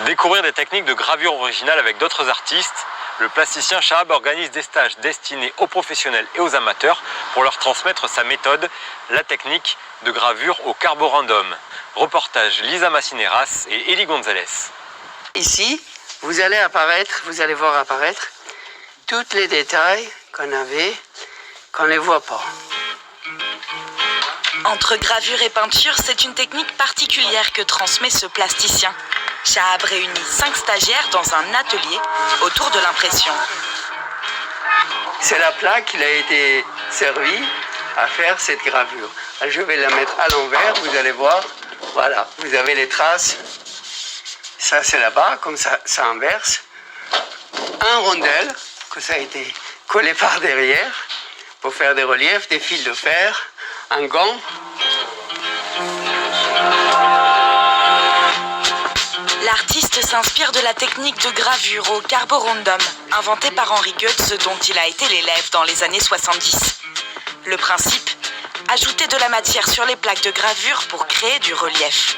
Découvrir des techniques de gravure originale avec d'autres artistes, le plasticien Chahab organise des stages destinés aux professionnels et aux amateurs pour leur transmettre sa méthode, la technique de gravure au carborundum. Reportage Lisa Massineras et Elie Gonzalez. Ici, vous allez voir apparaître tous les détails qu'on avait, qu'on ne les voit pas. Entre gravure et peinture, c'est une technique particulière que transmet ce plasticien. Chahab réunit 5 stagiaires dans un atelier autour de l'impression. C'est la plaque qui a été servie à faire cette gravure. Je vais la mettre à l'envers, vous allez voir. Voilà, vous avez les traces. Ça, c'est là-bas, comme ça inverse. Un rondelle, que ça a été collé par derrière, pour faire des reliefs, des fils de fer, un gant. L'artiste s'inspire de la technique de gravure au carborundum, inventée par Henri Goetz, dont il a été l'élève dans les années 70. Le principe, ajouter de la matière sur les plaques de gravure pour créer du relief.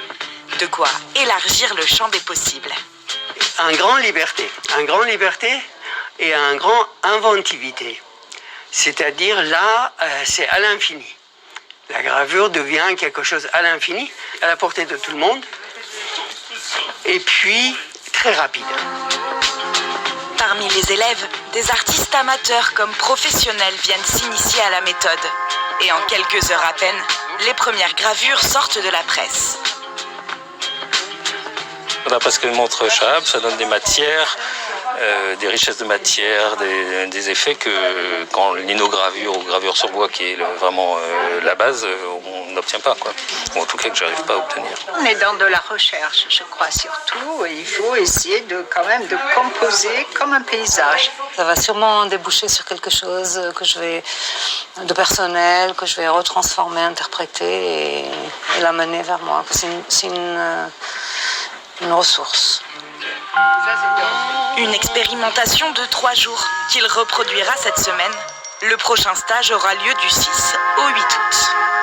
De quoi élargir le champ des possibles. Un grand liberté et un grand inventivité. C'est-à-dire là, c'est à l'infini. La gravure devient quelque chose à l'infini, à la portée de tout le monde. Et puis, très rapide. Parmi les élèves, des artistes amateurs comme professionnels viennent s'initier à la méthode. Et en quelques heures à peine, les premières gravures sortent de la presse. Parce que montre Chahab, ça donne des matières, des richesses de matière, des effets que quand l'inogravure ou gravure sur bois, qui est vraiment la base, on n'obtient pas, quoi. Ou en tout cas que j'arrive pas à obtenir. On est dans de la recherche, je crois surtout, et il faut essayer de composer comme un paysage. Ça va sûrement déboucher sur quelque chose de personnel, que je vais retransformer, interpréter et l'amener vers moi. C'est une ressource. Une expérimentation de 3 jours qu'il reproduira cette semaine. Le prochain stage aura lieu du 6 au 8 août.